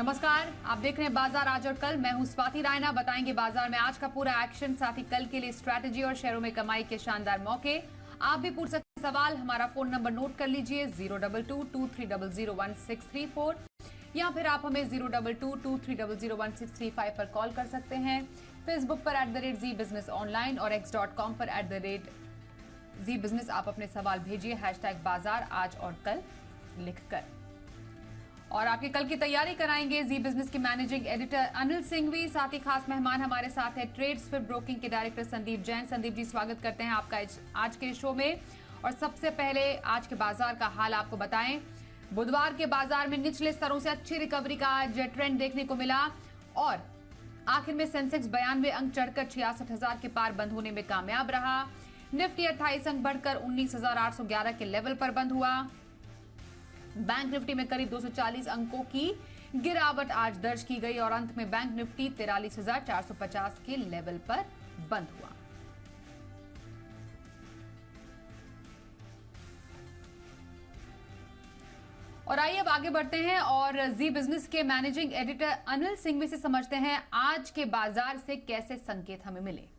नमस्कार, आप देख रहे हैं बाजार आज और कल। मैं हूं स्वाति रायना। बताएंगे बाजार में आज का पूरा एक्शन, साथ ही कल के लिए स्ट्रैटेजी और शेयरों में कमाई के शानदार मौके। आप भी पूछ सकते हैं सवाल। हमारा फोन नंबर नोट कर लीजिए 02223001634 या फिर आप हमें 02223001635 पर कॉल कर सकते हैं। फेसबुक पर @ZEE Business ऑनलाइन और x.com पर @ZEE Business आप अपने सवाल भेजिए #बाजार आज और कल लिखकर। और आपके कल की तैयारी कराएंगे जी बिजनेस के मैनेजिंग एडिटर अनिल सिंघवी। साथ ही खास मेहमान हमारे साथ है ट्रेड्स फिर ब्रोकिंग के डायरेक्टर संदीप जैन। संदीप जी, स्वागत करते हैं आपका आज के शो में। और सबसे पहले आज के बाजार का हाल आपको बताएं। बुधवार के बाजार में निचले स्तरों से अच्छी रिकवरी का आज ट्रेंड देखने को मिला और आखिर में सेंसेक्स 92 अंक चढ़कर 66,000 के पार बंद होने में कामयाब रहा। निफ्टी 28 अंक बढ़कर 19,811 के लेवल पर बंद हुआ। बैंक निफ्टी में करीब 240 अंकों की गिरावट आज दर्ज की गई और अंत में बैंक निफ्टी 43,450 के लेवल पर बंद हुआ। और आइए अब आगे बढ़ते हैं और जी बिजनेस के मैनेजिंग एडिटर अनिल सिंघवी से समझते हैं आज के बाजार से कैसे संकेत हमें मिले।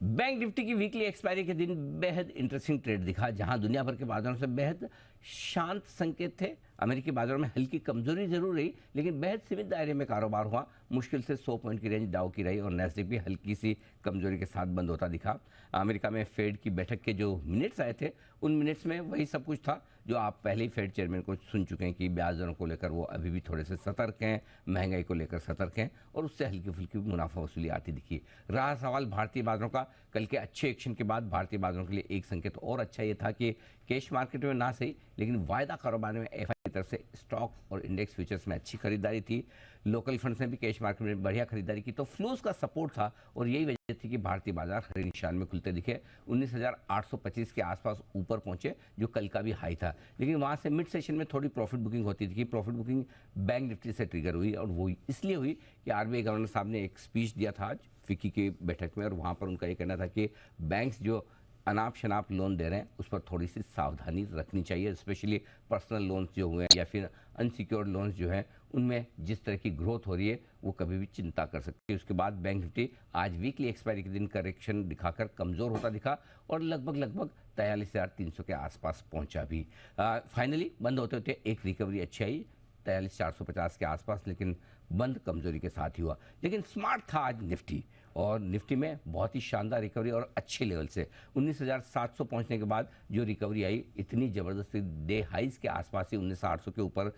बैंक निफ्टी की वीकली एक्सपायरी के दिन बेहद इंटरेस्टिंग ट्रेड दिखा, जहां दुनिया भर के बाजारों से बेहद शांत संकेत थे। अमेरिकी बाजारों में हल्की कमजोरी जरूर रही, लेकिन बेहद सीमित दायरे में कारोबार हुआ। मुश्किल से 100 पॉइंट की रेंज डाउ की रही और नैस्डैक भी हल्की सी कमजोरी के साथ बंद होता दिखा। अमेरिका में फेड की बैठक के जो मिनट्स आए थे, उन मिनट्स में वही सब कुछ था जो आप पहले ही फेड चेयरमैन को सुन चुके हैं कि ब्याज दरों को लेकर वो अभी भी थोड़े से सतर्क हैं, महंगाई को लेकर सतर्क हैं और उससे हल्की फुल्की मुनाफा वसूली आती दिखी। रहा सवाल भारतीय बाजारों का, कल के अच्छे एक्शन के बाद भारतीय बाजारों के लिए एक संकेत और अच्छा ये था कि कैश मार्केट में ना सही लेकिन वायदा कारोबार में एफआई की तरफ से स्टॉक और इंडेक्स फ्यूचर्स में अच्छी खरीदारी थी। लोकल फंड्स ने भी कैश मार्केट में बढ़िया खरीदारी की, तो फ्लोज का सपोर्ट था और यही वजह थी कि भारतीय बाजार हरे निशान में खुलते दिखे। 19,825 के आसपास ऊपर पहुंचे, जो कल का भी हाई था, लेकिन वहां से मिड सेशन में थोड़ी प्रॉफिट बुकिंग होती थी। प्रॉफिट बुकिंग बैंक निफ्टी से ट्रिगर हुई और वो इसलिए हुई कि आरबीआई गवर्नर साहब ने एक स्पीच दिया था आज फिक्की की बैठक में और वहां पर उनका ये कहना था कि बैंक्स जो अनाप शनाप लोन दे रहे हैं उस पर थोड़ी सी सावधानी रखनी चाहिए, स्पेशली पर्सनल लोन्स जो हुए हैं या फिर अनसिक्योर्ड लोन्स जो हैं उनमें जिस तरह की ग्रोथ हो रही है वो कभी भी चिंता कर सकती है। उसके बाद बैंक निफ्टी आज वीकली एक्सपायरी के दिन करेक्शन दिखाकर कमजोर होता दिखा और लगभग 43,300 के आसपास पहुंचा भी। फाइनली बंद होते होते एक रिकवरी अच्छी आई 43,450 के आसपास, लेकिन बंद कमजोरी के साथ ही हुआ। लेकिन स्मार्ट था आज निफ्टी और निफ्टी में बहुत ही शानदार रिकवरी और अच्छे लेवल से 19,700 पहुंचने के बाद जो रिकवरी आई इतनी जबरदस्त डे हाइज के आसपास ही 19,800 के ऊपर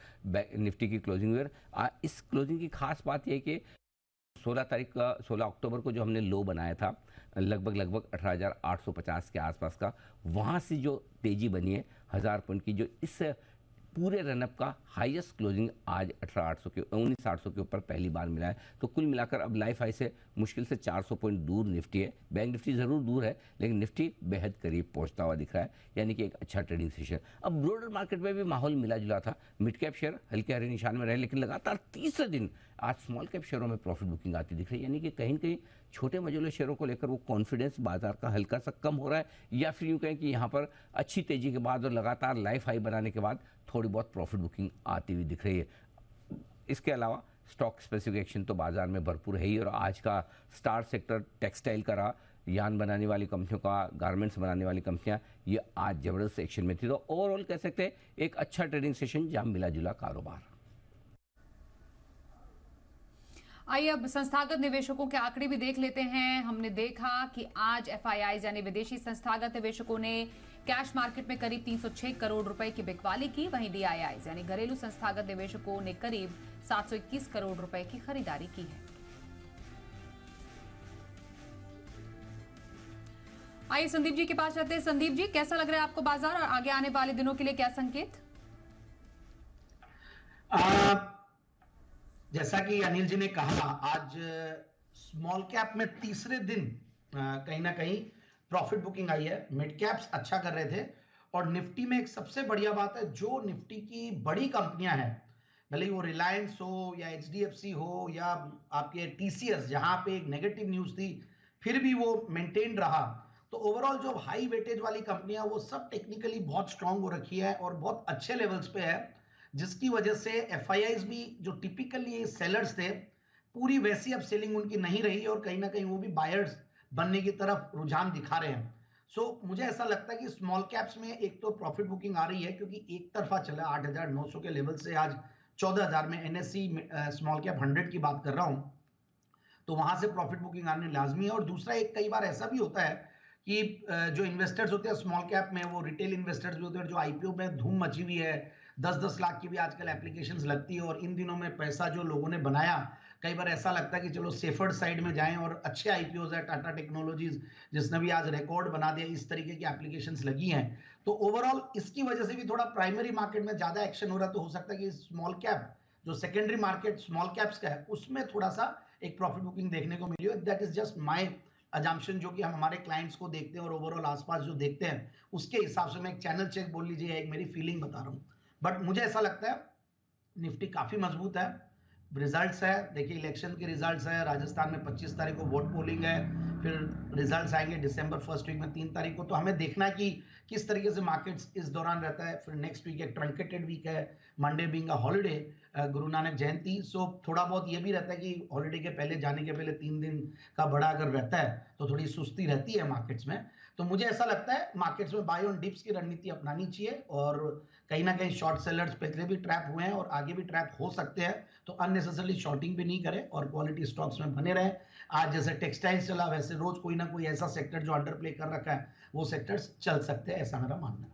निफ्टी की क्लोजिंग हुई। इस क्लोजिंग की खास बात यह है कि 16 अक्टूबर को जो हमने लो बनाया था लगभग 18,850 के आसपास का, वहां से जो तेजी बनी है 1000 पॉइंट की, जो इस पूरे रनअप का हाईएस्ट क्लोजिंग आज 19,800 के ऊपर पहली बार मिला है। तो कुल मिलाकर अब लाइफ हाई से मुश्किल से 400 पॉइंट दूर निफ्टी है। बैंक निफ्टी जरूर दूर है लेकिन निफ्टी बेहद करीब पहुंचता हुआ दिख रहा है, यानी कि एक अच्छा ट्रेडिंग सेशन। अब ब्रॉडर मार्केट में भी माहौल मिला जुला था। मिड कैप शेयर हल्के हरे निशान में रहे, लेकिन लगातार तीसरे दिन आज स्मॉल कैप शेयरों में प्रॉफिट बुकिंग आती दिख रही है, यानी कि कहीं न कहीं छोटे मझोले शेयरों को लेकर वो कॉन्फिडेंस बाजार का हल्का सा कम हो रहा है, या फिर यूँ कहें कि यहाँ पर अच्छी तेजी के बाद और लगातार लाइफ हाई बनाने के बाद थोड़ी बहुत प्रॉफिट बुकिंग आती हुई दिख रही है। इसके अलावा स्टॉक स्पेसिफिक एक्शन तो बाजार में भरपूर है ही और आज का स्टार सेक्टर टेक्सटाइल का रहा। यान बनाने वाली कंपनियों का, गारमेंट्स बनाने वाली कंपनियां, ये आज जबरदस्त एक्शन में थी। तो ओवरऑल कह सकते हैं एक अच्छा ट्रेडिंग सेशन जहां मिला जुला कारोबार। आइए अब संस्थागत निवेशकों के आंकड़े भी देख लेते हैं। हमने देखा कि आज एफआईआईज यानी विदेशी संस्थागत निवेशकों ने कैश मार्केट में करीब 306 करोड़ रुपए की बिकवाली की। वहीं डीआईआईज यानी घरेलू संस्थागत निवेशकों ने करीब 721 करोड़ रुपए की खरीदारी की है। आइए संदीप जी के पास जाते हैं। संदीप जी, कैसा लग रहा है आपको बाजार और आगे आने वाले दिनों के लिए क्या संकेत? जैसा कि अनिल जी ने कहा, आज स्मॉल कैप में तीसरे दिन कहीं ना कहीं प्रॉफिट बुकिंग आई है। मिड कैप्स अच्छा कर रहे थे और निफ्टी में एक सबसे बढ़िया बात है, जो निफ्टी की बड़ी कंपनियां हैं, भले ही वो रिलायंस हो या एचडीएफसी हो या आपके टीसीएस, जहां पे एक नेगेटिव न्यूज थी फिर भी वो मेंटेन रहा। तो ओवरऑल जो हाई वेटेज वाली कंपनियां वो सब टेक्निकली बहुत स्ट्रांग हो रखी है और बहुत अच्छे लेवल्स पे है। जिसकी वजह से एफआईआईज भी जो टिपिकली सेलर्स थे, पूरी वैसी अब सेलिंग उनकी नहीं रही और कहीं ना कहीं वो भी बायर्स बनने की तरफ रुझान दिखा रहे हैं। मुझे ऐसा लगता है कि स्मॉल कैप्स में एक तो प्रॉफिट बुकिंग आ रही है, क्योंकि एक तरफा चला 8,900 के लेवल से आज 14,000 में एनएससी स्मॉल कैप 100 की बात कर रहा हूं, तो वहां से प्रॉफिट बुकिंग आने लाजमी है। और दूसरा, एक कई बार ऐसा भी होता है कि जो इन्वेस्टर्स होते हैं स्मॉल कैप में, वो रिटेल इन्वेस्टर्स भी होते हैं, जो आईपीओ में धूम मची हुई है, 10-10 लाख की भी आजकल एप्लीकेशंस लगती है, और इन दिनों में पैसा जो लोगों ने बनाया, कई बार ऐसा लगता है कि चलो सेफर्ड साइड में जाएं, और अच्छे आईपीओज है, टाटा टेक्नोलॉजीज जिसने भी आज रिकॉर्ड बना दिया, इस तरीके की एप्लीकेशंस लगी हैं। तो ओवरऑल इसकी वजह से भी थोड़ा प्राइमरी मार्केट में ज्यादा एक्शन हो रहा है, तो हो सकता है कि स्मॉल कैप जो सेकेंडरी मार्केट स्मॉल कैप्स का है, उसमें थोड़ा सा एक प्रॉफिट बुकिंग देखने को मिली है। That is just my assumption, जो कि हम हमारे क्लाइंट्स को देखते हैं और ओवरऑल आसपास जो देखते हैं उसके हिसाब से मैं एक चैनल चेक बोल लीजिए, एक मेरी फीलिंग बता रहा हूँ। बट मुझे ऐसा लगता है निफ्टी काफी मजबूत है। रिजल्ट्स है, देखिए इलेक्शन के रिजल्ट्स है, राजस्थान में 25 तारीख को वोट पोलिंग है, फिर रिजल्ट्स आएंगे दिसंबर फर्स्ट वीक में 3 तारीख को, तो हमें देखना है कि किस तरीके से मार्केट्स इस दौरान रहता है। फिर नेक्स्ट वीक एक ट्रंकेटेड वीक है, Monday being a holiday, Guru Nanak जयंती, सो थोड़ा बहुत ये भी रहता है कि हॉलिडे के पहले, जाने के पहले 3 दिन का बड़ा अगर रहता है तो थोड़ी सुस्ती रहती है मार्केट्स में। तो मुझे ऐसा लगता है मार्केट्स में बाय ऑन डिप्स की रणनीति अपनानी चाहिए, और कहीं ना कहीं शॉर्ट सेलर्स पहले भी ट्रैप हुए हैं और आगे भी ट्रैप हो सकते हैं, तो अननेसेसरली शॉर्टिंग भी नहीं करें और क्वालिटी स्टॉक्स में बने रहे। आज जैसे टेक्सटाइल्स चला, वैसे रोज कोई ना कोई ऐसा सेक्टर जो अंडर प्ले कर रखा है, वो सेक्टर्स चल सकते हैं, ऐसा मेरा मानना है।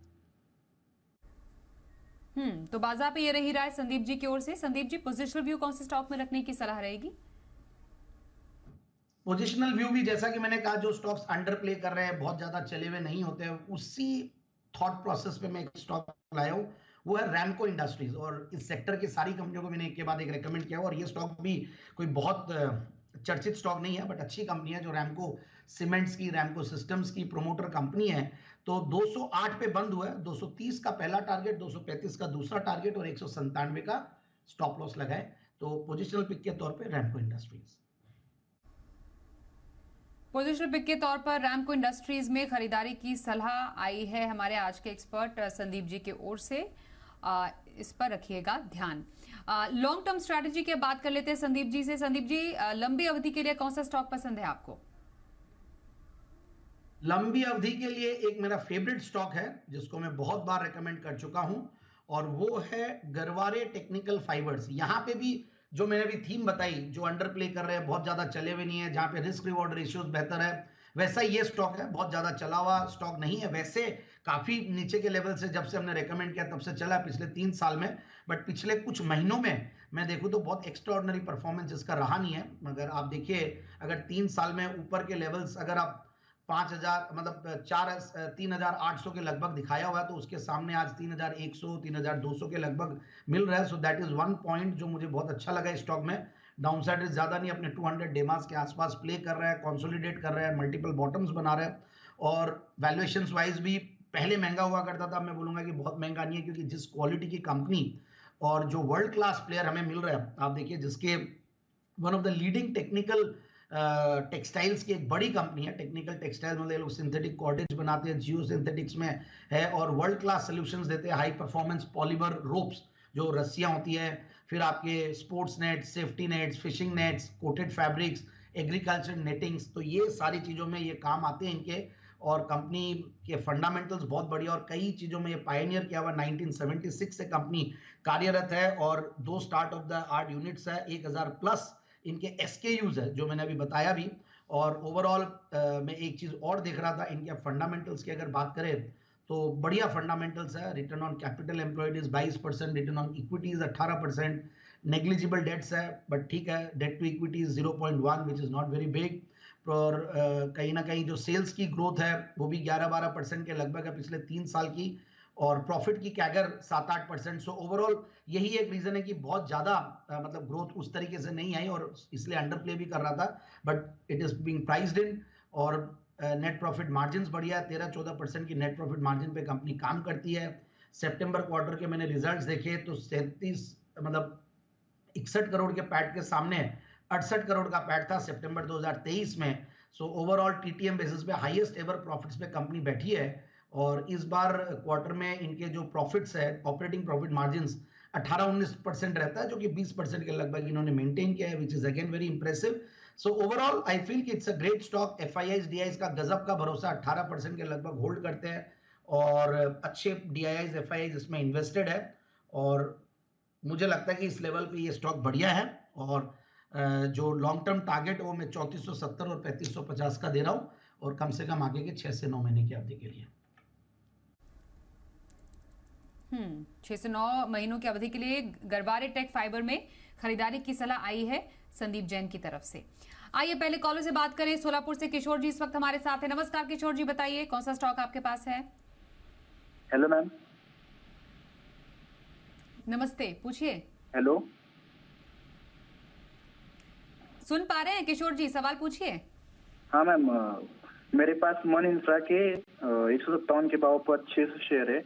तो बाजार पे ये रही राय संदीप जी की ओर से। संदीप जी, पोजिशनल व्यू कौन से स्टॉक में रखने की सलाह रहेगी? पोजिशनल व्यू भी जैसा कि मैंने कहा, जो स्टॉक्स अंडर प्ले कर रहे हैं, बहुत ज्यादा चले हुए नहीं होते हैं, उसी थॉट प्रोसेस पे मैं एक स्टॉक लाया हूं, वो है रैमको इंडस्ट्रीज। और इस सेक्टर की सारी कंपनियों को मैंने एक के बाद एक रेकमेंड किया, और ये स्टॉक भी कोई बहुत चर्चित स्टॉक नहीं है, बट अच्छी कंपनी है, जो रैमको सीमेंट्स की, रैमको सिस्टम्स की प्रोमोटर कंपनी है। तो 208 पे बंद हुआ है, 230 का पहला टारगेट, 235 का दूसरा टारगेट, और 197 का स्टॉप लॉस लगाए। तो पोजिशनल पिक के तौर पे रैमको इंडस्ट्रीज। पोजिशनल पिक के तौर पर रैमको इंडस्ट्रीज में खरीदारी की सलाह आई है हमारे आज के एक्सपर्ट संदीप जी की ओर से। इस पर रखिएगा ध्यान। लॉन्ग टर्म स्ट्रैटेजी की बात कर लेते हैं संदीप जी से। संदीप जी, लंबी अवधि के लिए कौन सा स्टॉक पसंद है आपको? लंबी अवधि के लिए एक मेरा फेवरेट स्टॉक है, जिसको मैं बहुत बार रेकमेंड कर चुका हूं, और वो है गरवारे टेक्निकल फाइबर्स। यहां पे भी जो मैंने अभी थीम बताई, जो अंडर प्ले कर रहे हैं, बहुत ज्यादा चले हुए नहीं है, जहां पे रिस्क रिवॉर्ड रेशियोज बेहतर है, वैसा ये स्टॉक है। बहुत ज्यादा चला हुआ स्टॉक नहीं है, वैसे काफी नीचे के लेवल से जब से हमने रेकमेंड किया तब से चला पिछले 3 साल में, बट पिछले कुछ महीनों में मैं देखूं तो बहुत एक्स्ट्राऑर्डिनरी परफॉर्मेंस इसका रहा नहीं है। मगर आप देखिए, अगर 3 साल में ऊपर के लेवल्स, अगर आप 5,000 मतलब 3,800 के लगभग दिखाया हुआ है, तो उसके सामने आज 3,100 3,200 के लगभग मिल रहा है। So that is one point जो मुझे बहुत अच्छा लगा इस स्टॉक में। डाउनसाइड रिस्क ज्यादा नहीं, अपने 200 डेमास के आसपास प्ले कर रहा है, कंसोलिडेट कर रहा है, मल्टीपल बॉटम्स बना रहा है, और वैल्यूएशंस वाइज भी पहले महंगा हुआ करता था, मैं बोलूंगा कि बहुत महंगा नहीं है, क्योंकि जिस क्वालिटी की कंपनी और जो वर्ल्ड क्लास प्लेयर हमें मिल रहा है, आप देखिए, जिसके one of the leading technical textiles की एक बड़ी कंपनी है। टेक्निकल टेक्सटाइल्स मतलब ये लोग सिंथेटिक कॉर्डेज बनाते हैं, जियो सिंथेटिक्स में है, और वर्ल्ड क्लास सॉल्यूशंस देते हैं, हाई परफॉर्मेंस पॉलीमर रोप्स, जो रस्सियां होती है, फिर आपके sports net, safety nets, fishing nets, coated fabrics, agriculture nettings, तो ये सारी चीजों में ये काम आते हैं इनके। और कंपनी के फंडामेंटल्स बहुत बढ़िया, और कई चीजों में ये पायनियर किया हुआ। 1976 से कंपनी कार्यरत है, और 2 start of the art units है, 1000 प्लस इनके एसकेयूज है, जो मैंने अभी बताया भी। और ओवरऑल मैं एक चीज और देख रहा था, इनके फंडामेंटल्स की अगर बात करें तो बढ़िया फंडामेंटल्स है। Return on capital employed is 22%, return on equity is 18%, negligible debts है, बट ठीक है, debt to equity is 0.1 which is not very big. और कहीं ना कहीं जो सेल्स की ग्रोथ है वो भी 11-12% के लगभग है पिछले 3 साल की, और प्रॉफिट की कैगर 7-8%। सो ओवरऑल यही एक रीजन है कि बहुत ज्यादा मतलब ग्रोथ उस तरीके से नहीं आई, और इसलिए अंडर प्ले भी कर रहा था, but it is being priced इन। और नेट प्रॉफिट मार्जिन बढ़िया, 13-14% की नेट प्रॉफिट मार्जिन पे कंपनी काम करती है। सितंबर क्वार्टर के मैंने रिजल्ट्स देखे तो 61 करोड़ के पैट के सामने 68 करोड़ का पैट था सितंबर 2023 में। सो ओवरऑल टीटीएम बेसिस पे हाईएस्ट एवर प्रॉफिट्स पे कंपनी बैठी है, और इस बार क्वार्टर में इनके जो प्रॉफिट्स है, ऑपरेटिंग प्रॉफिट मार्जिन्स 18-19% रहता है, जो कि 20% के लगभग इन्होंने मेंटेन किया है, which is again very impressive. So overall I feel कि it's a great stock. FIIs DIIs का गजब का भरोसा, 18% के लगभग होल्ड करते हैं और अच्छे डीआईआईज एफआईआईज इसमें इन्वेस्टेड है. और मुझे लगता है कि इस लेवल पे ये स्टॉक बढ़िया है. और जो लॉन्ग टर्म टारगेट है वो मैं 3470 और 3550 का दे रहा हूँ, और कम से कम आगे के 6 से 9 महीने की अवधि के लिए. 6 से 9 महीनों की अवधि के लिए गरवारे टेक फाइबर में खरीदारी की सलाह आई है संदीप जैन की तरफ से. आइए पहले कॉलर से बात करें. सोलापुर से किशोर जी इस वक्त हमारे साथ है. नमस्कार किशोर जी, बताइए कौन सा स्टॉक आपके पास है? Hello ma'am. नमस्ते, पूछिए. हेलो, सुन पा रहे हैं किशोर जी, सवाल पूछिए. हाँ मैम, मेरे पास मन इंफ्रा के 157 के भाव पर 600 शेयर है.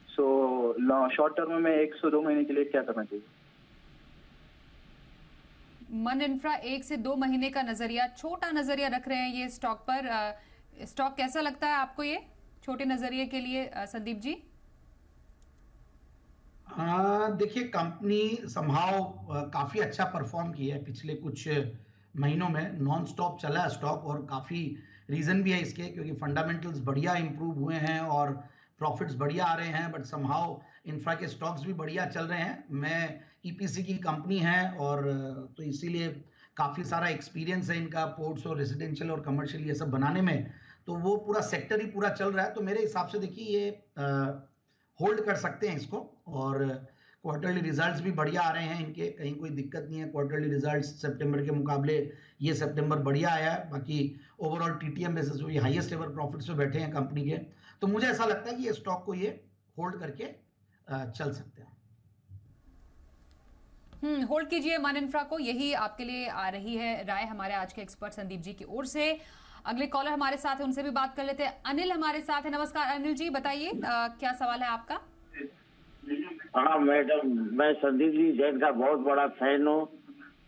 सो शॉर्ट टर्म में 102 महीने के लिए क्या करना चाहिए? मन इंफ्रा 1 से 2 महीने का नजरिया, छोटा नजरिया रख रहे हैं ये स्टॉक पर. स्टॉक कैसा लगता है आपको ये छोटे नजरिए के लिए संदीप जी? देखिए, कंपनी समहाउ काफी अच्छा परफॉर्म किया है पिछले कुछ महीनों में. नॉन स्टॉप चला है स्टॉक, और काफी रीजन भी है इसके, क्योंकि फंडामेंटल्स बढ़िया इंप्रूव हुए हैं और प्रॉफिट्स बढ़िया आ रहे हैं. बट समहाउ इंफ्रा के स्टॉक्स भी बढ़िया चल रहे हैं. मैं ईपीसी की कंपनी है, और तो इसीलिए काफी सारा एक्सपीरियंस है इनका पोर्ट्स और रेजिडेंशियल और कमर्शियल ये सब बनाने में. तो वो पूरा सेक्टर ही पूरा चल रहा है. तो मेरे हिसाब से देखिए, ये होल्ड कर सकते हैं इसको. और क्वार्टरली रिजल्ट्स भी बढ़िया आ रहे हैं इनके, कहीं कोई दिक्कत नहीं है. क्वार्टरली रिजल्ट्स सितंबर के मुकाबले ये सितंबर बढ़िया आया है. बाकी ओवरऑल टीटीएम बेसिस पे हाईएस्ट एवर प्रॉफिट्स पे बैठे हैं कंपनी के. तो मुझे ऐसा लगता है कि ये स्टॉक को ये होल्ड करके चल सकते हैं. होल्ड कीजिए मन इंफ्रा को, यही आपके लिए आ रही है राय हमारे आज के एक्सपर्ट संदीप जी की ओर से. अगले कॉलर हमारे साथ है, उनसे भी बात कर लेते हैं. अनिल हमारे साथ है. नमस्कार अनिल जी, बताइए क्या सवाल है आपका? हाँ मैडम, मैं संदीप जी जैन का बहुत बड़ा फैन हूँ.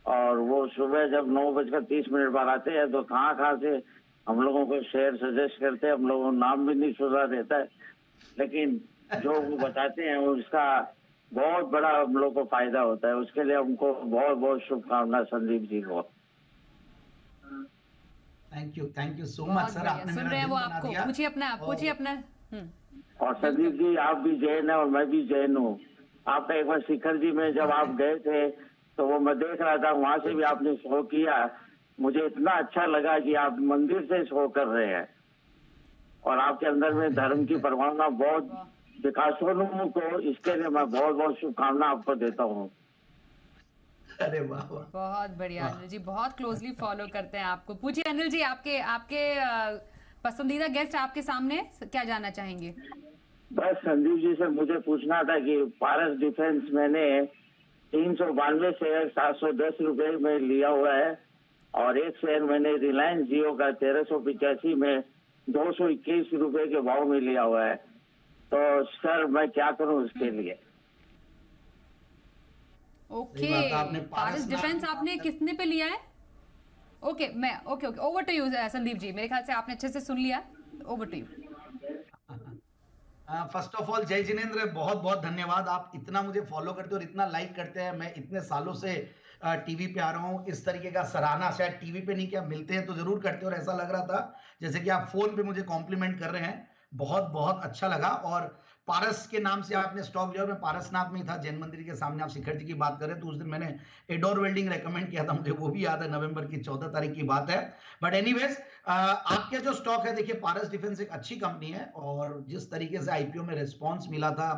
और वो सुबह जब 9:30 पर आते हैं तो कहाँ से हम लोगों को शेयर सजेस्ट करते हैं. हम लोगों को नाम भी नहीं सुना देता है, लेकिन जो वो बताते हैं उसका बहुत बड़ा हम लोग को फायदा होता है. उसके लिए हमको बहुत बहुत शुभकामनाएं संदीप जी को. Thank you so much sir. आपने सुन रहे हैं वो आपको. पूछिए अपना. और संदीप जी, आप भी जैन है और मैं भी जैन हूँ. आप एक बार शिखर जी में जब आप गए थे तो वो मैं देख रहा था, वहां से भी आपने शो किया. मुझे इतना अच्छा लगा कि आप मंदिर से शो कर रहे हैं, और आपके अंदर में धर्म की भावना बहुत विकासोन्मुख हो. इसके लिए मैं बहुत बहुत शुभकामना आपको देता हूँ. अरे वाह, बहुत बढ़िया अनिल जी, बहुत क्लोजली फॉलो करते हैं आपको. पूछिए अनिल जी, आपके पसंदीदा गेस्ट आपके सामने, क्या जानना चाहेंगे? बस संदीप जी से मुझे पूछना था कि पारस डिफेंस मैंने 392 शेयर 710 रुपए में लिया हुआ है, और एक शेयर मैंने रिलायंस जियो का 1385 में 221 रुपए के भाव में लिया हुआ है. तो सर मैं क्या करूं उसके लिए? ओके, पारस डिफेंस आपने कितने पे लिया है? Okay, over to you Sandeep ji. मेरे ख्याल से आपने अच्छे से सुन लिया. Over to you. First of all जय जिनेंद्र, बहुत बहुत धन्यवाद. आप इतना मुझे फॉलो करते हो और इतना लाइक करते हैं. मैं इतने सालों से टीवी पे आ रहा हूँ. इस तरीके का सराहना शायद टीवी पे नहीं किया, मिलते हैं तो जरूर करते हो. और ऐसा लग रहा था जैसे कि आप फोन पे मुझे कॉम्प्लीमेंट कर रहे हैं. बहुत बहुत अच्छा लगा. और पारस के नाम से आपने स्टॉक लिया, और मैं पारसनाथ में ही था, जैन मंदिर के सामने. आप शिखर जी की बात करें तो उस दिन मैंने एडोर वेल्डिंग रेकमेंड किया था, मुझे वो भी याद है. नवंबर की 14 तारीख की बात है. बट एनीवेज, आपके जो स्टॉक है, देखिए पारस डिफेंस एक अच्छी कंपनी है, और जिस तरीके से आईपीओ में रिस्पॉन्स मिला था,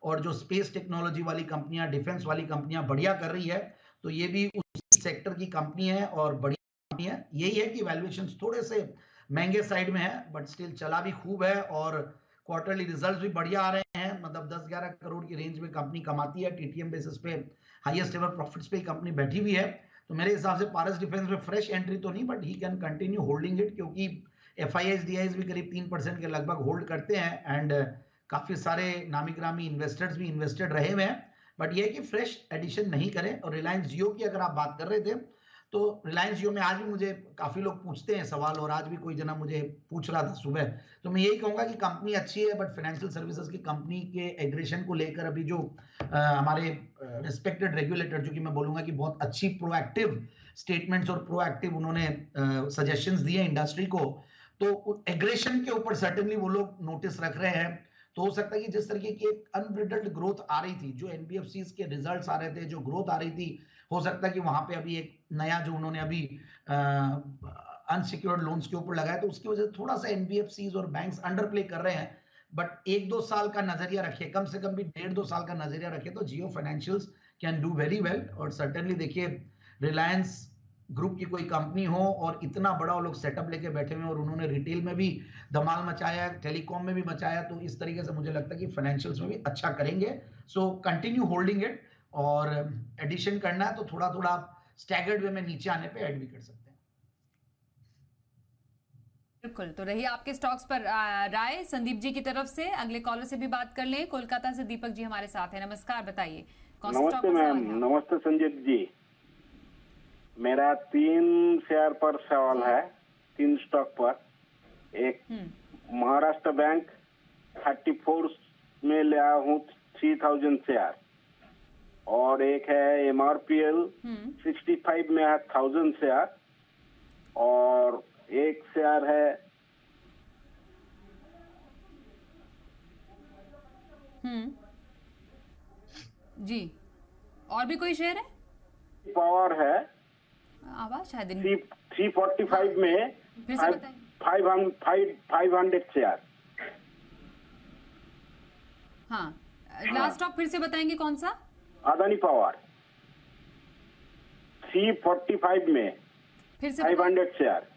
और जो स्पेस टेक्नोलॉजी वाली कंपनियां, डिफेंस वाली कंपनियां बढ़िया कर रही है, तो ये भी उसी सेक्टर की कंपनी है और बढ़िया कंपनी है. यही है कि वैल्यूएशन थोड़े से महंगे साइड में है, बट स्टिल चला भी खूब है, और क्वार्टरली रिजल्ट्स भी बढ़िया आ रहे हैं. मतलब 10-11 करोड़ की रेंज में कंपनी कमाती है. टीटीएम बेसिस पे हाईएस्ट एवर प्रॉफिट्स पे कंपनी बैठी हुई है. तो मेरे हिसाब से पारस डिफेंस में फ्रेश एंट्री तो नहीं, but he can continue holding it, क्योंकि एफआईआईज डीआईज भी करीब 3% के लगभग होल्ड करते हैं, एंड काफी सारे नामी ग्रामी इन्वेस्टर्स भी इन्वेस्टेड रहे हुए हैं. बट ये है कि फ्रेश एडिशन नहीं करें. और रिलायंस जियो की अगर आप बात कर रहे थे, तो रिलायंस जियो में आज भी मुझे काफी लोग पूछते हैं सवाल, और आज भी कोई जना मुझे पूछ रहा था सुबह, तो मैं यही कहूंगा कि कंपनी अच्छी है, बट फाइनेंशियल सर्विसेज की कंपनी के एग्रेशन को लेकर अभी जो हमारे रिस्पेक्टेड रेगुलेटर, जो कि मैं बोलूंगा कि बहुत अच्छी प्रोएक्टिव स्टेटमेंट्स और प्रोएक्टिव उन्होंने सजेशंस दिए इंडस्ट्री को, तो एग्रेशन के ऊपर सर्टेनली वो लोग नोटिस रख रहे हैं। तो हो सकता है कि जिस तरीके की एक अनब्रिडल्ड ग्रोथ आ रही थी, जो एनबीएफसीज के रिजल्ट्स आ रहे थे, जो ग्रोथ आ रही थी, हो सकता है कि वहां पे अभी एक नया जो उन्होंने अभी अनसिक्योर्ड लोन्स के ऊपर लगाया, तो उसकी वजह से थोड़ा सा एनबीएफसीज और बैंक्स अंडर प्ले कर रहे हैं। बट 1-2 साल का नजरिया रखे, कम से कम भी 1.5-2 साल का नजरिया रखे, तो Jio financials can do very well. और सर्टेनली देखिए, रिलायंस ग्रुप की कोई कंपनी हो और इतना बड़ा वो लोग सेटअप लेके बैठे हुए हैं, और उन्होंने रिटेल में भी धमाल मचाया, टेलीकॉम में भी मचाया, तो इस तरीके से मुझे लगता है कि फाइनेंशियल्स में भी अच्छा करेंगे। सो कंटिन्यू होल्डिंग इट, और एडिशन करना है तो थोड़ा थोड़ा स्टैगर्ड वे में नीचे आने पे ऐड भी कर सकते हैं। बिल्कुल, तो रही आपके स्टॉक्स पर राय संदीप जी की तरफ से। अगले कॉलर से भी बात कर लें। कोलकाता से दीपक जी हमारे साथ हैं। नमस्कार, बताइए कौन सा स्टॉक नमस्ते पर मैम। सवाल है? नमस्ते संजीव जी। मेरा 3 शेयर पर सवाल है, 3 स्टॉक पर। एक महाराष्ट्र बैंक 34 में लिया हूँ 3000 शेयर, और एक है एमआरपीएल 65 में है 1000 शेयर, और एक शेयर है जी, और भी कोई शेयर है? पावर है आवाज शायद 345 में फिर से बताइए। 500 शेयर। हाँ, लास्ट स्टॉक फिर से बताएंगे कौन सा? अदानी पावर 345 में फिर से 500 शेयर।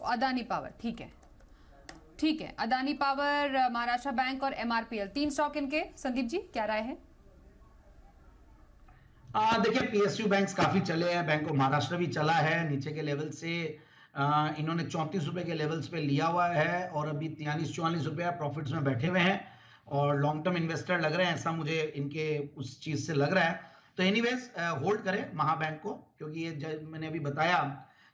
अदानी पावर, ठीक है ठीक है। अदानी पावर, महाराष्ट्र बैंक और एमआरपीएल, 3 स्टॉक इनके। संदीप जी क्या राय है? देखिए, पीएसयू बैंक्स काफी चले हैं, बैंक ऑफ महाराष्ट्र भी चला है नीचे के लेवल से। इन्होंने 34 रुपए के लेवल्स पे लिया हुआ है, और अभी 43-44 रुपया प्रॉफिट्स में बैठे हुए हैं, और लॉन्ग टर्म इन्वेस्टर लग रहे हैं, ऐसा मुझे इनके उस चीज से लग रहा है। तो एनीवेज होल्ड करें महाबैंक को, क्योंकि ये मैंने अभी बताया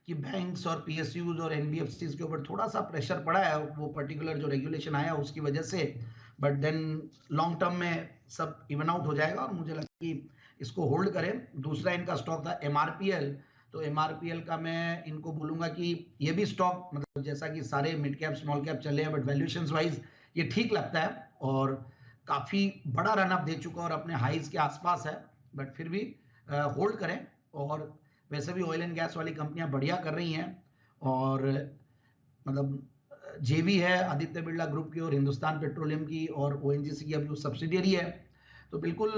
कि बैंक्स और पीएसयूज और एनबीएफसीज के ऊपर थोड़ा सा प्रेशर पड़ा है, वो पर्टिकुलर जो रेगुलेशन आया उसकी वजह से, बट देन लॉन्ग टर्म में सब इवन आउट हो जाएगा, और मुझे लगता है कि इसको होल्ड करें। दूसरा इनका स्टॉक था एमआरपीएल, तो एमआरपीएल का मैं इनको बोलूंगा कि ये भी स्टॉक, मतलब जैसा कि सारे मिड कैप स्मॉल कैप चले हैं, बट वैल्यूएशंस वाइज ये ठीक लगता है, और काफी बड़ा रन अप दे चुका है और अपने हाइज के आसपास है, बट फिर भी होल्ड करें। और वैसे भी ऑयल एंड गैस वाली कंपनियां बढ़िया कर रही हैं, और मतलब जेवी है आदित्य बिरला ग्रुप की, और हिंदुस्तान पेट्रोलियम की, और ओएनजीसी की अभी वो सब्सिडियरी है, तो बिल्कुल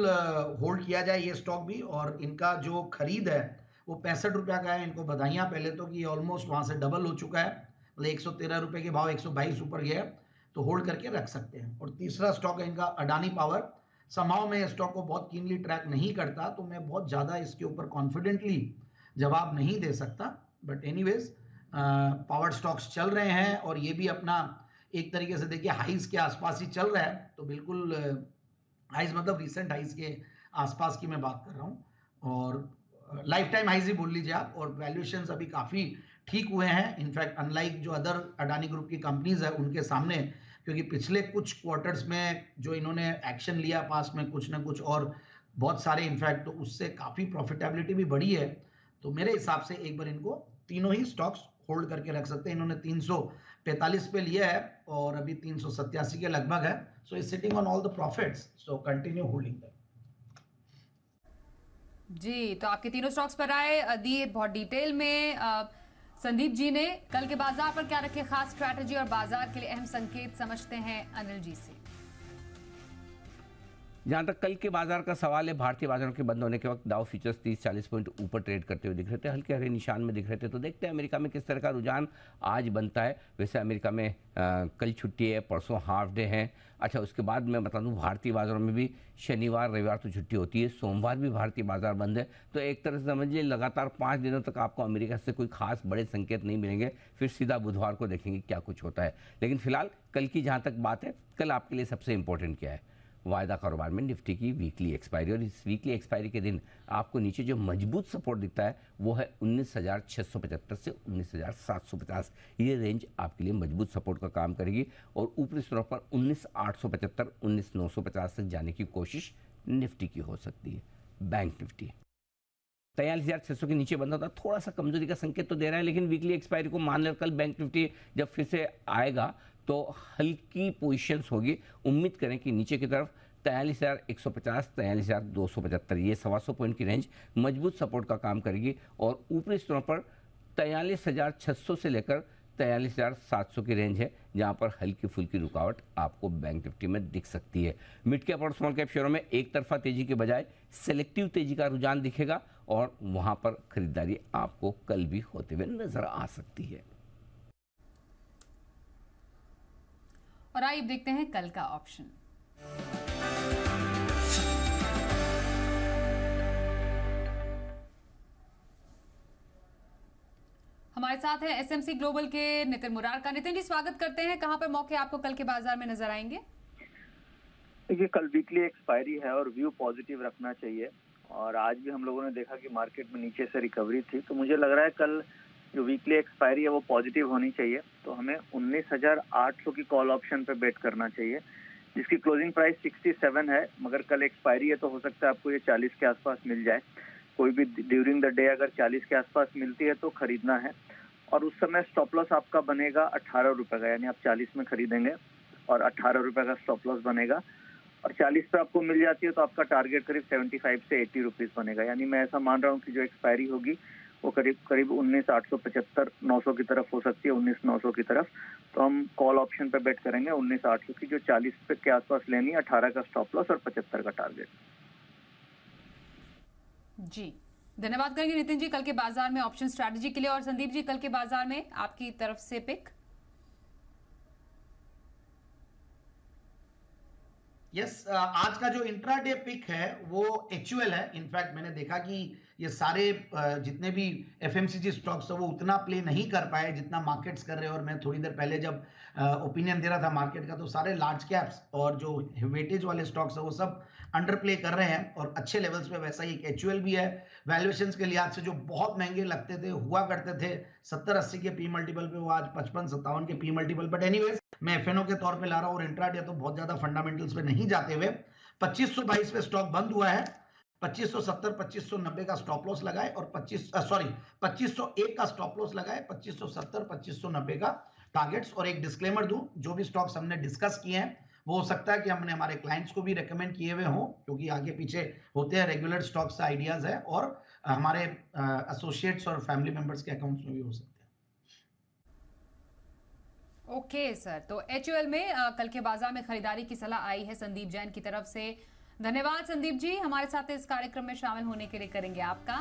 होल्ड किया जाए ये स्टॉक भी। और इनका जो खरीद है वो 65 रुपया का है। इनको बधाइयाँ पहले तो कि ऑलमोस्ट वहां से डबल हो चुका है, मतलब 113 रुपए के भाव 122 ऊपर गया है, तो होल्ड करके रख सकते हैं। और तीसरा स्टॉक है इनका अडानी पावर। समाव में स्टॉक को बहुत कीनली ट्रैक नहीं करता, तो मैं बहुत ज्यादा इसके ऊपर कॉन्फिडेंटली जवाब नहीं दे सकता, बट एनीवेज पावर स्टॉक्स चल रहे हैं, और ये भी अपना एक तरीके से देखिए हाइज के आसपास ही चल रहा है, तो बिल्कुल हाइज मतलब रिसेंट हाइज के आसपास की मैं बात कर रहा हूँ, और लाइफ टाइम हाइज ही बोल लीजिए आप। और वैल्यूएशंस अभी काफी ठीक हुए हैं, इनफैक्ट अनलाइक जो अदर अडानी ग्रुप की कंपनीज है उनके सामने, क्योंकि पिछले कुछ क्वार्टर्स में जो इन्होंने एक्शन लिया पास में कुछ ना कुछ, और बहुत सारे इनफैक्ट, तो उससे काफी प्रॉफिटेबिलिटी भी बढ़ी है। तो मेरे हिसाब से एक बार इनको तीनों ही स्टॉक्स होल्ड करके रख सकते हैं। इन्होंने 345 पे लिया है, और अभी 387 के लगभग है, so is sitting on all the profits, so continue holding them. जी, तो आपके तीनों स्टॉक्स पर आए दिए बहुत डिटेल में संदीप जी ने। कल के बाजार पर क्या रखे खास स्ट्रैटेजी और बाजार के लिए अहम संकेत, समझते हैं अनिल जी से। जहां तक कल के बाजार का सवाल है, भारतीय बाजारों के बंद होने के वक्त डाउ फ्यूचर्स 30-40 पॉइंट ऊपर ट्रेड करते हुए दिख रहे थे, हल्के हरे निशान में दिख रहे थे। तो देखते हैं अमेरिका में किस तरह का रुझान आज बनता है। वैसे अमेरिका में कल छुट्टी है, परसों हाफ डे है। अच्छा, उसके बाद मैं बता दूं भारतीय बाजारों में भी शनिवार रविवार तो छुट्टी होती है, सोमवार भी भारतीय बाजार बंद है। तो एक तरह से समझिए लगातार 5 दिनों तक आपको अमेरिका से कोई खास बड़े संकेत नहीं मिलेंगे, फिर सीधा बुधवार को देखेंगे क्या कुछ होता है। लेकिन फिलहाल कल की जहाँ तक बात है, कल आपके लिए सबसे इंपॉर्टेंट क्या है? वायदा कारोबार में निफ्टी की वीकली एक्सपायरी, और इस वीकली एक्सपायरी के दिन आपको नीचे जो मजबूत सपोर्ट दिखता है वो है 19,675 से 19,750। ये रेंज आपके लिए मजबूत सपोर्ट का काम करेगी और ऊपरी स्तरों पर 19,875, 19,950 तक जाने की कोशिश निफ्टी की हो सकती है। बैंक निफ्टी 43,600 के नीचे बंद होता, थोड़ा सा कमजोरी का संकेत तो दे रहा है, लेकिन वीकली एक्सपायरी को मान लें कल बैंक निफ्टी जब फिर से आएगा तो हल्की पोजीशंस होगी। उम्मीद करें कि नीचे की तरफ 43,150, 43,275 ये 125 पॉइंट की रेंज मजबूत सपोर्ट का काम करेगी और ऊपरी स्तरों पर 43,600 से लेकर 43,700 की रेंज है, जहां पर हल्की फुल्की रुकावट आपको बैंक निफ्टी में दिख सकती है। मिड कैप और स्मॉल कैप शेयरों में एक तरफा तेजी के बजाय सेलेक्टिव तेजी का रुझान दिखेगा और वहां पर खरीदारी आपको कल भी होते हुए नजर आ सकती है। और आइए देखते हैं कल का ऑप्शन। हमारे साथ है एसएमसी ग्लोबल के नितिन मुरारका। नितिन जी, स्वागत करते हैं। कहां पर मौके आपको कल के बाजार में नजर आएंगे? देखिए, कल वीकली एक्सपायरी है और व्यू पॉजिटिव रखना चाहिए, और आज भी हम लोगों ने देखा कि मार्केट में नीचे से रिकवरी थी, तो मुझे लग रहा है कल जो वीकली एक्सपायरी है वो पॉजिटिव होनी चाहिए। तो हमें 19,800 की कॉल ऑप्शन पे बेट करना चाहिए, जिसकी क्लोजिंग प्राइस 67 है, मगर कल एक्सपायरी है तो हो सकता है आपको ये 40 के आसपास मिल जाए। कोई भी ड्यूरिंग द डे अगर 40 के आसपास मिलती है तो खरीदना है, और उस समय स्टॉप लॉस आपका बनेगा 18 रुपए का, यानी आप 40 में खरीदेंगे और 18 रुपए का स्टॉप लॉस बनेगा, और 40 पे आपको मिल जाती है तो आपका टारगेट करीब 75 से 80 रुपीज बनेगा। यानी मैं ऐसा मान रहा हूँ कि जो एक्सपायरी होगी वो करीब 19,875, 900 की तरफ हो सकती है, 19,900 की तरफ। तो हम कॉल ऑप्शन पे बेट करेंगे 19,800 की, जो 40 पे के आसपास लेनी है, 18 का स्टॉप लॉस और 75 का टारगेट। जी, धन्यवाद करेंगे नितिन जी कल के बाजार में ऑप्शन स्ट्रैटेजी के लिए। और संदीप जी, कल के बाजार में आपकी तरफ से पिक? आज का जो इंट्राडे पिक है वो HUL है। इनफैक्ट मैंने देखा कि ये सारे जितने भी FMCG स्टॉक्स है वो उतना प्ले नहीं कर पाए जितना मार्केट्स कर रहे हैं। और मैं थोड़ी देर पहले जब ओपिनियन दे रहा था मार्केट का, तो सारे लार्ज कैप्स और जो वेटेज वाले स्टॉक्स है वो सब अंडर प्ले कर रहे हैं और अच्छे लेवल्स पे। वैसा ही एक HUL भी है। वैल्यूएशंस के लिहाज से जो बहुत महंगे लगते थे, हुआ करते थे 70-80 के पी मल्टीपल पे, वो आज 55-57 के पी मल्टीपल। बट एनीवेज, मैं FNO के तौर पे ला रहा हूँ, और इंट्राडे तो बहुत ज्यादा फंडामेंटल्स पे नहीं जाते हुए 2522 पे स्टॉक बंद हुआ है। 2570, 2590 का स्टॉप लॉस लगाए और 2501 का स्टॉप लॉस लगाए, 2570, 2590 का टारगेट्स। और एक डिस्क्लेमर दूं, जो भी स्टॉक्स हमने डिस्कस किए हैं वो हो सकता है कि हमने हमारे क्लाइंट्स को भी रेकमेंड किए हुए हों, क्योंकि आगे पीछे होते हैं, रेगुलर स्टॉक्स से आइडियाज है, और हमारे एसोसिएट्स और फैमिली मेंबर्स के अकाउंट्स में भी हो सकते हैं। ओके सर, तो HUL में कल के बाजार में खरीदारी की सलाह आई है संदीप जैन की तरफ से। धन्यवाद संदीप जी, हमारे साथ इस कार्यक्रम में शामिल होने के लिए। करेंगे आपका